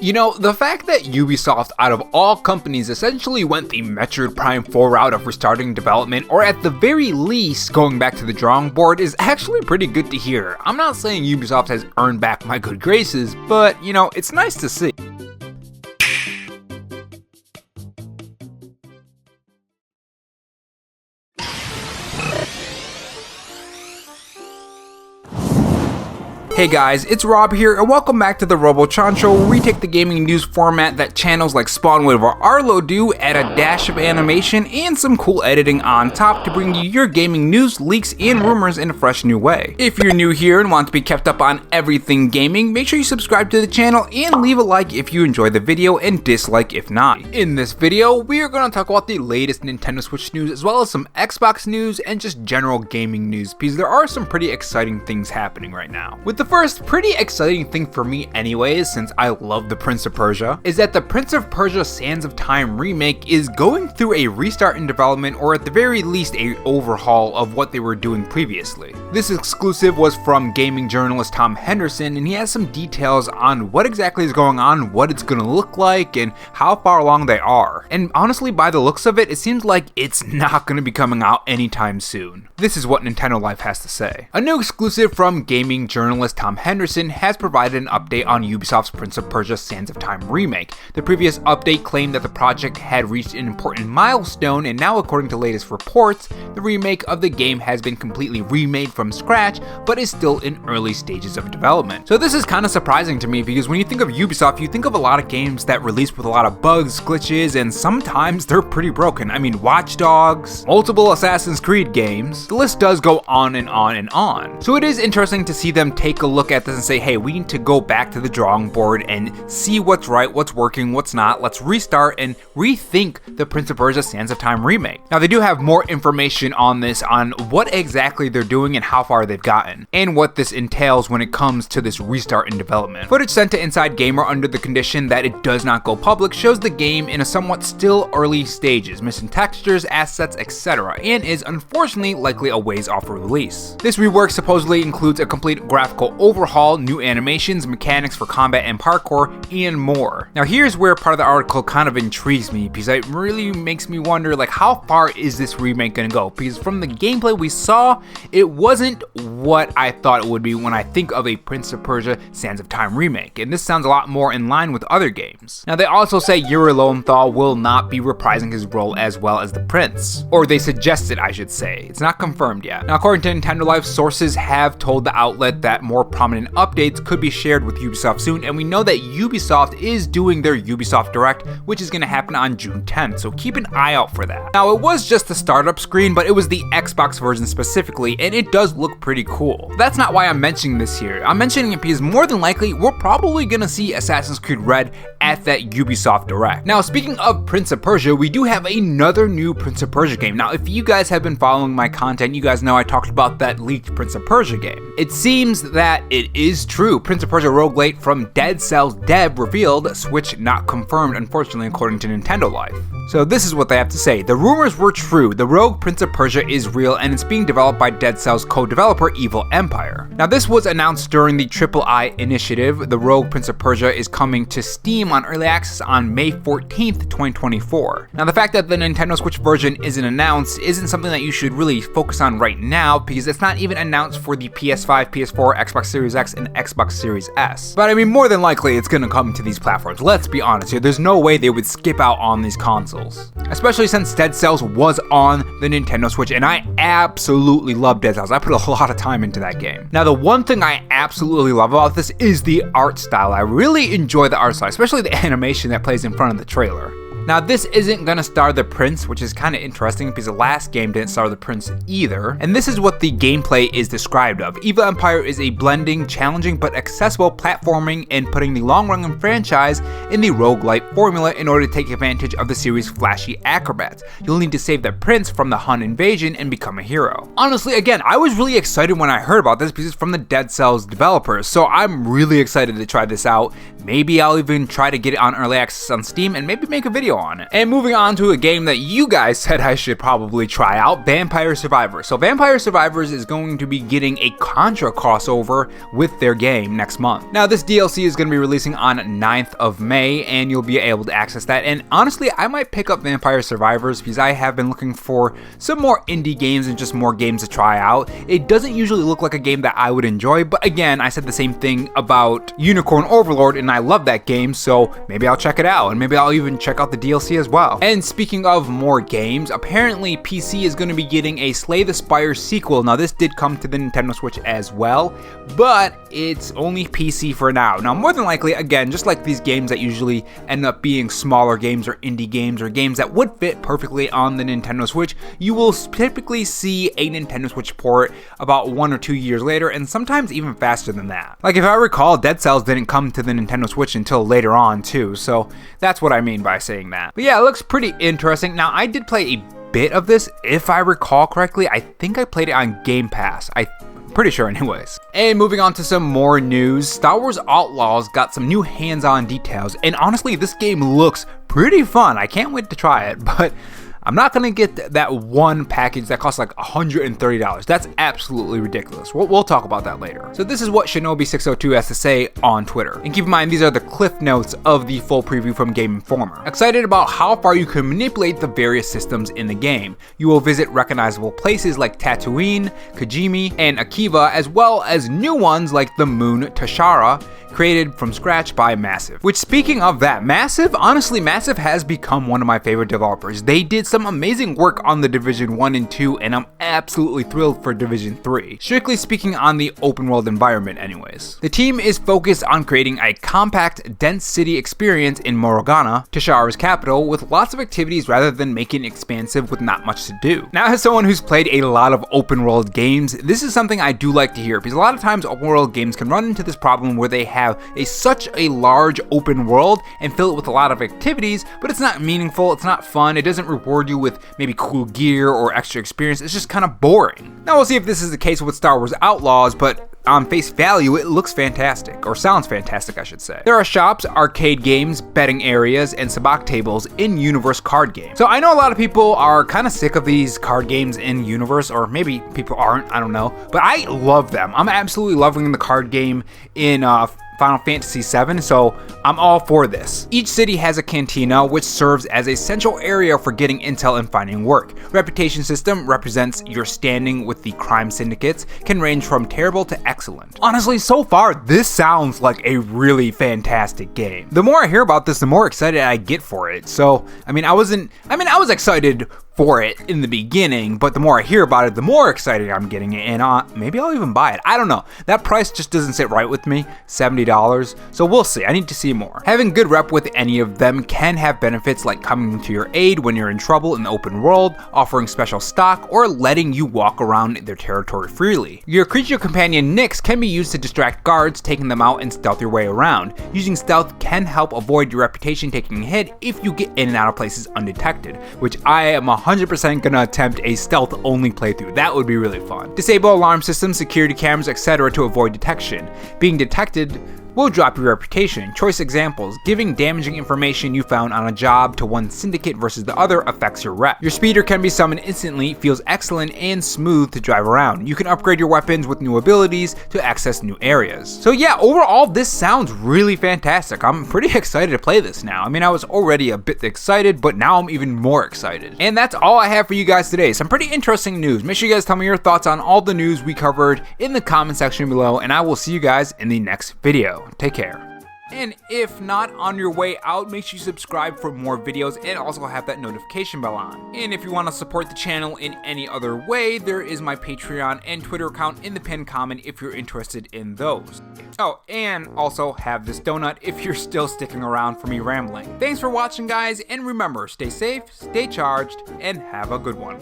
You know, the fact that Ubisoft, out of all companies, essentially went the Metroid Prime 4 route of restarting development, or at the very least going back to the drawing board, is actually pretty good to hear. I'm not saying Ubisoft has earned back my good graces, but, you know, it's nice to see. Hey guys, it's Rob here, and welcome back to the RoboChan Show, where we take the gaming news format that channels like Spawnwood or Outlaw do, add a dash of animation and some cool editing on top to bring you your gaming news, leaks, and rumors in a fresh new way. If you're new here and want to be kept up on everything gaming, make sure you subscribe to the channel and leave a like if you enjoy the video and dislike if not. In this video, we are going to talk about the latest Nintendo Switch news, as well as some Xbox news and just general gaming news, because there are some pretty exciting things happening right now. With the first pretty exciting thing for me anyways, since I love the Prince of Persia, is that the Prince of Persia Sands of Time remake is going through a restart in development, or at the very least a overhaul of what they were doing previously. This exclusive was from gaming journalist Tom Henderson, and he has some details on what exactly is going on, what it's gonna look like, and how far along they are. And honestly, by the looks of it, it seems like it's not gonna be coming out anytime soon. This is what Nintendo Life has to say. A new exclusive from gaming journalist Tom Henderson has provided an update on Ubisoft's Prince of Persia Sands of Time remake. The previous update claimed that the project had reached an important milestone, and now according to latest reports, the remake of the game has been completely remade from scratch, but is still in early stages of development. So this is kind of surprising to me, because when you think of Ubisoft, you think of a lot of games that release with a lot of bugs, glitches, and sometimes they're pretty broken. I mean, Watch Dogs, multiple Assassin's Creed games, the list does go on and on and on. So it is interesting to see them take a look at this and say, hey, we need to go back to the drawing board and see what's right, what's working, what's not. Let's restart and rethink the Prince of Persia Sands of Time remake. Now, they do have more information on this, on what exactly they're doing and how far they've gotten, and what this entails when it comes to this restart in development. Footage sent to Inside Gamer under the condition that it does not go public shows the game in a somewhat still early stages, missing textures, assets, etc., and is unfortunately likely a ways off release. This rework supposedly includes a complete graphical overhaul, new animations, mechanics for combat and parkour, and more. Now here's where part of the article kind of intrigues me, because it really makes me wonder, like, how far is this remake gonna go? Because from the gameplay we saw, it wasn't what I thought it would be when I think of a Prince of Persia Sands of Time remake, and this sounds a lot more in line with other games. Now they also say Yuri Lowenthal will not be reprising his role as well as the prince, or they suggested, I should say. It's not confirmed yet. Now according to Nintendo Life, sources have told the outlet that more prominent updates could be shared with Ubisoft soon, and we know that Ubisoft is doing their Ubisoft Direct, which is going to happen on June 10th, so keep an eye out for that. Now, it was just the startup screen, but it was the Xbox version specifically, and it does look pretty cool. That's not why I'm mentioning this here. I'm mentioning it because more than likely, we're probably going to see Assassin's Creed Red at that Ubisoft Direct. Now, speaking of Prince of Persia, we do have another new Prince of Persia game. Now, if you guys have been following my content, you guys know I talked about that leaked Prince of Persia game. It seems that it is true. Prince of Persia roguelite from Dead Cells dev revealed, Switch not confirmed, unfortunately, according to Nintendo Life. So this is what they have to say. The rumors were true. The rogue Prince of Persia is real, and it's being developed by Dead Cells co-developer Evil Empire. Now this was announced during the III initiative. The rogue Prince of Persia is coming to Steam on early access on May 14th, 2024. Now the fact that the Nintendo Switch version isn't announced isn't something that you should really focus on right now, because it's not even announced for the PS5, PS4, Xbox Series X, and Xbox Series S. But I mean, more than likely it's gonna come to these platforms. Let's be honest here, there's no way they would skip out on these consoles. Especially since Dead Cells was on the Nintendo Switch, and I absolutely love Dead Cells. I put a lot of time into that game. Now the one thing I absolutely love about this is the art style. I really enjoy the art style, especially the animation that plays in front of the trailer. Now this isn't gonna star the Prince, which is kind of interesting because the last game didn't star the Prince either, and this is what the gameplay is described of. Evil Empire is a blending, challenging but accessible platforming and putting the long-running franchise in the roguelite formula in order to take advantage of the series' flashy acrobats. You'll need to save the Prince from the Hun invasion and become a hero. Honestly, again, I was really excited when I heard about this because it's from the Dead Cells developers, so I'm really excited to try this out. Maybe I'll even try to get it on early access on Steam and maybe make a video video on it. And moving on to a game that you guys said I should probably try out, Vampire Survivors. So Vampire Survivors is going to be getting a Contra crossover with their game next month. Now this DLC is going to be releasing on 9th of May, and you'll be able to access that. And honestly, I might pick up Vampire Survivors because I have been looking for some more indie games and just more games to try out. It doesn't usually look like a game that I would enjoy, but again, I said the same thing about Unicorn Overlord, and I love that game, so maybe I'll check it out, and maybe I'll even check out the DLC as well. And speaking of more games, apparently PC is going to be getting a Slay the Spire sequel. Now this did come to the Nintendo Switch as well, but it's only PC for now. Now more than likely, again, just like these games that usually end up being smaller games or indie games or games that would fit perfectly on the Nintendo Switch, you will typically see a Nintendo Switch port about 1 or 2 years later, and sometimes even faster than that. Like if I recall, Dead Cells didn't come to the Nintendo Switch until later on too, so that's what I mean by saying that. But yeah, it looks pretty interesting. Now I did play a bit of this, if I recall correctly. I think I played it on Game Pass. Pretty sure anyways. And moving on to some more news, Star Wars Outlaws got some new hands-on details, and honestly this game looks pretty fun. I can't wait to try it, but I'm not gonna get that one package that costs like $130. That's absolutely ridiculous. We'll talk about that later. So this is what Shinobi602 has to say on Twitter. And keep in mind, these are the cliff notes of the full preview from Game Informer. Excited about how far you can manipulate the various systems in the game. You will visit recognizable places like Tatooine, Kajimi, and Akiva, as well as new ones like the moon Tashara, created from scratch by Massive. Which, speaking of that, honestly, Massive has become one of my favorite developers. They did some amazing work on the Division 1 and 2, and I'm absolutely thrilled for Division 3. Strictly speaking on the open world environment anyways. The team is focused on creating a compact, dense city experience in Morogana, Tashara's capital, with lots of activities rather than making it expansive with not much to do. Now, as someone who's played a lot of open world games, this is something I do like to hear, because a lot of times open world games can run into this problem where they have such a large open world and fill it with a lot of activities, but it's not meaningful, it's not fun, it doesn't reward you with maybe cool gear or extra experience, it's just kind of boring. Now we'll see if this is the case with Star Wars Outlaws, but on face value, it looks fantastic, or sounds fantastic, I should say. There are shops, arcade games, betting areas, and sabacc tables in Universe card games. So I know a lot of people are kind of sick of these card games in Universe, or maybe people aren't, I don't know, but I love them. I'm absolutely loving the card game in Final Fantasy VII, so I'm all for this. Each city has a cantina, which serves as a central area for getting intel and finding work. Reputation system represents your standing with the crime syndicates, can range from terrible to excellent. Honestly, so far, this sounds like a really fantastic game. The more I hear about this, the more excited I get for it. So, I was excited for it in the beginning, but the more I hear about it, the more excited I'm getting, and maybe I'll even buy it. I don't know. That price just doesn't sit right with me, $70, so we'll see. I need to see more. Having good rep with any of them can have benefits like coming to your aid when you're in trouble in the open world, offering special stock, or letting you walk around their territory freely. Your creature companion Nyx can be used to distract guards, taking them out and stealth your way around. Using stealth can help avoid your reputation taking a hit if you get in and out of places undetected, which I am 100% gonna attempt a stealth only playthrough. That would be really fun. Disable alarm systems, security cameras, etc. to avoid detection. Being detected will drop your reputation. Choice examples: giving damaging information you found on a job to one syndicate versus the other affects your rep. Your speeder can be summoned instantly, feels excellent and smooth to drive around. You can upgrade your weapons with new abilities to access new areas. So yeah, overall this sounds really fantastic. I'm pretty excited to play this now. I was already a bit excited, but now I'm even more excited. And that's all I have for you guys today. Some pretty interesting news. Make sure you guys tell me your thoughts on all the news we covered in the comment section below, and I will see you guys in the next video. Take care. And if not, on your way out, make sure you subscribe for more videos and also have that notification bell on. And if you want to support the channel in any other way, there is my Patreon and Twitter account in the pinned comment if you're interested in those. Oh, and also have this donut if you're still sticking around for me rambling. Thanks for watching, guys, and remember, stay safe, stay charged, and have a good one.